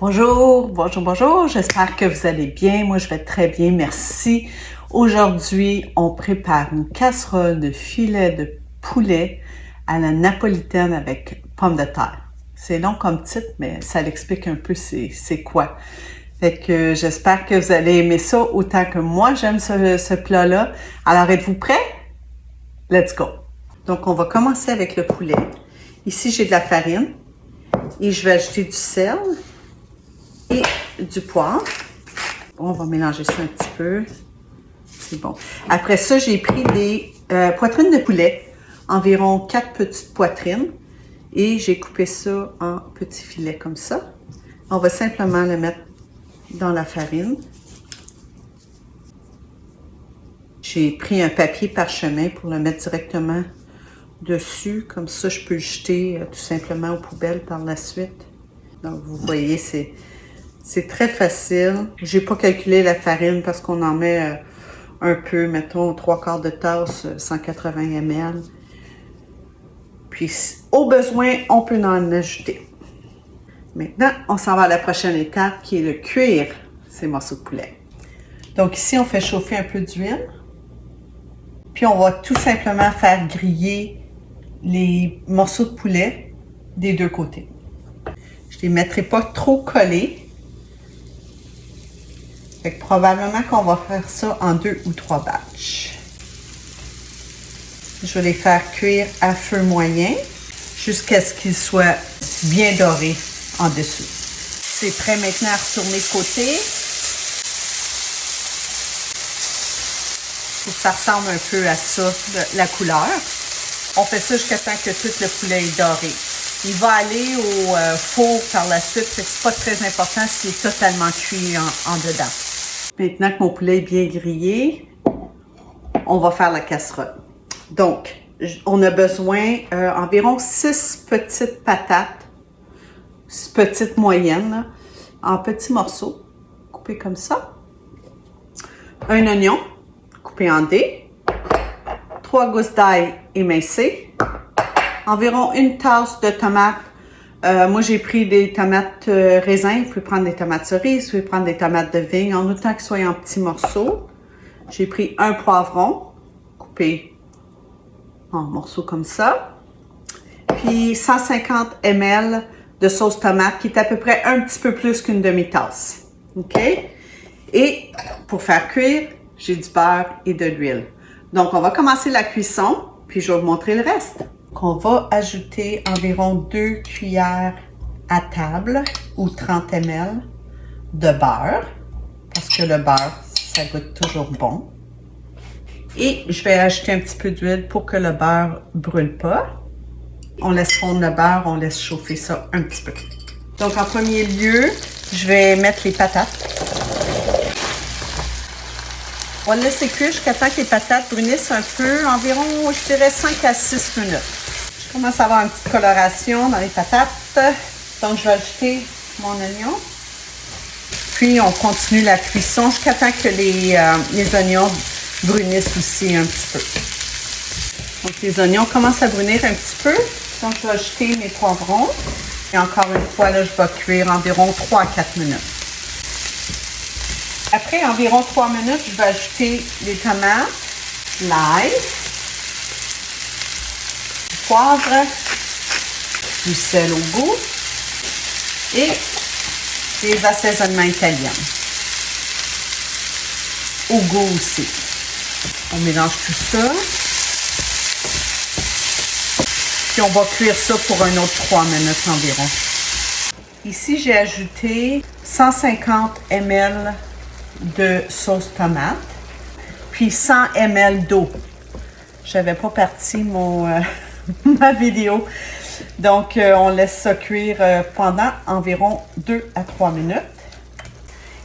Bonjour, bonjour, bonjour. J'espère que vous allez bien. Moi, je vais très bien, merci. Aujourd'hui, on prépare une casserole de filet de poulet à la napolitaine avec pommes de terre. C'est long comme titre, mais ça l'explique un peu c'est quoi. Fait que j'espère que vous allez aimer ça autant que moi j'aime ce plat-là. Alors, êtes-vous prêts? Let's go! Donc, on va commencer avec le poulet. Ici, j'ai de la farine et je vais ajouter du sel et du poivre. On va mélanger ça un petit peu. C'est bon. Après ça, j'ai pris des poitrines de poulet, environ 4 petites poitrines, et j'ai coupé ça en petits filets comme ça. On va simplement le mettre dans la farine. J'ai pris un papier parchemin pour le mettre directement dessus. Comme ça, je peux le jeter tout simplement aux poubelles par la suite. Donc, vous voyez, c'est très facile. J'ai pas calculé la farine parce qu'on en met un peu, mettons 3/4 de tasse, 180 ml. Puis, au besoin, on peut en ajouter. Maintenant, on s'en va à la prochaine étape qui est de cuire ces morceaux de poulet. Donc ici, on fait chauffer un peu d'huile. Puis, on va tout simplement faire griller les morceaux de poulet des deux côtés. Je ne les mettrai pas trop collés. Fait que probablement qu'on va faire ça en 2 ou 3 batchs. Je vais les faire cuire à feu moyen jusqu'à ce qu'ils soient bien dorés en dessous. C'est prêt maintenant à retourner de côté. Faut que ça ressemble un peu à ça, la couleur. On fait ça jusqu'à temps que tout le poulet est doré. Il va aller au four par la suite, fait que c'est pas très important s'il est totalement cuit en dedans. Maintenant que mon poulet est bien grillé, on va faire la casserole. Donc, on a besoin environ 6 petites patates, petites moyennes, là, en petits morceaux, coupés comme ça. Un oignon, coupé en dés. 3 gousses d'ail émincées. Environ 1 tasse de tomates. Moi, j'ai pris des tomates raisins. Vous pouvez prendre des tomates cerises, vous pouvez prendre des tomates de vigne, en autant qu'ils soient en petits morceaux. J'ai pris un poivron, coupé en morceaux comme ça. Puis 150 ml de sauce tomate, qui est à peu près un petit peu plus qu'une demi-tasse. OK? Et pour faire cuire, j'ai du beurre et de l'huile. Donc, on va commencer la cuisson, puis je vais vous montrer le reste. Donc, on va ajouter environ 2 cuillères à table ou 30 ml de beurre, parce que le beurre, ça goûte toujours bon. Et je vais ajouter un petit peu d'huile pour que le beurre ne brûle pas. On laisse fondre le beurre, on laisse chauffer ça un petit peu. Donc, en premier lieu, je vais mettre les patates. On va le laisser cuire jusqu'à temps que les patates brunissent un peu, environ, je dirais, 5 à 6 minutes. Je commence à avoir une petite coloration dans les patates. Donc, je vais ajouter mon oignon. Puis, on continue la cuisson jusqu'à temps que les oignons brunissent aussi un petit peu. Donc, les oignons commencent à brunir un petit peu. Donc, je vais ajouter mes poivrons. Et encore une fois, là, je vais cuire environ 3 à 4 minutes. Après environ 3 minutes, je vais ajouter les tomates, l'ail, du poivre, du sel au goût et des assaisonnements italiens. Au goût aussi. On mélange tout ça. Puis on va cuire ça pour un autre 3 minutes environ. Ici, j'ai ajouté 150 ml de sauce tomate, puis 100 ml d'eau. Je n'avais pas parti ma vidéo. Donc, on laisse ça cuire pendant environ 2 à 3 minutes.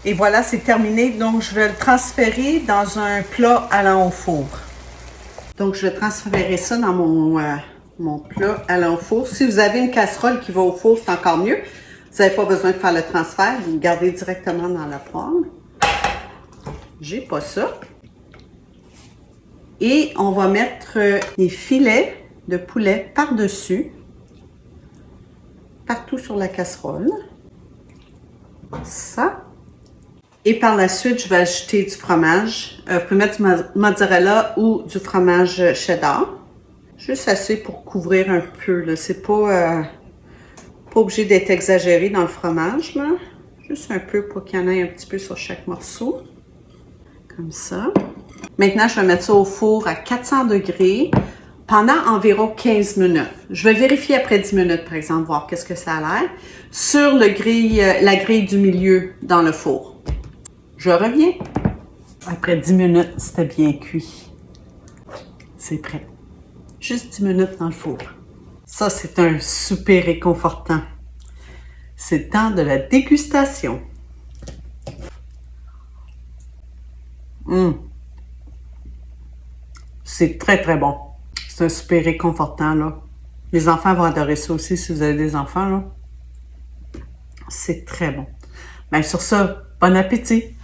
Et voilà, c'est terminé. Donc, je vais le transférer dans un plat allant au four. Donc, je vais transférer ça dans mon plat allant au four. Si vous avez une casserole qui va au four, c'est encore mieux. Vous n'avez pas besoin de faire le transfert. Vous le gardez directement dans la poêle. J'ai pas ça. Et on va mettre les filets de poulet par-dessus, partout sur la casserole. Ça. Et par la suite, je vais ajouter du fromage. Vous pouvez mettre du mozzarella ou du fromage cheddar. Juste assez pour couvrir un peu. C'est pas obligé d'être exagéré dans le fromage. Là. Juste un peu pour qu'il y en ait un petit peu sur chaque morceau. Comme ça. Maintenant, je vais mettre ça au four à 400 degrés pendant environ 15 minutes. Je vais vérifier après 10 minutes, par exemple, voir qu'est-ce que ça a l'air. Sur la grille du milieu dans le four. Je reviens. Après 10 minutes, c'était bien cuit. C'est prêt. Juste 10 minutes dans le four. Ça, c'est un souper réconfortant. C'est le temps de la dégustation. C'est très, très bon. C'est un souper réconfortant, là. Les enfants vont adorer ça aussi si vous avez des enfants, là. C'est très bon. Bien, sur ça, bon appétit!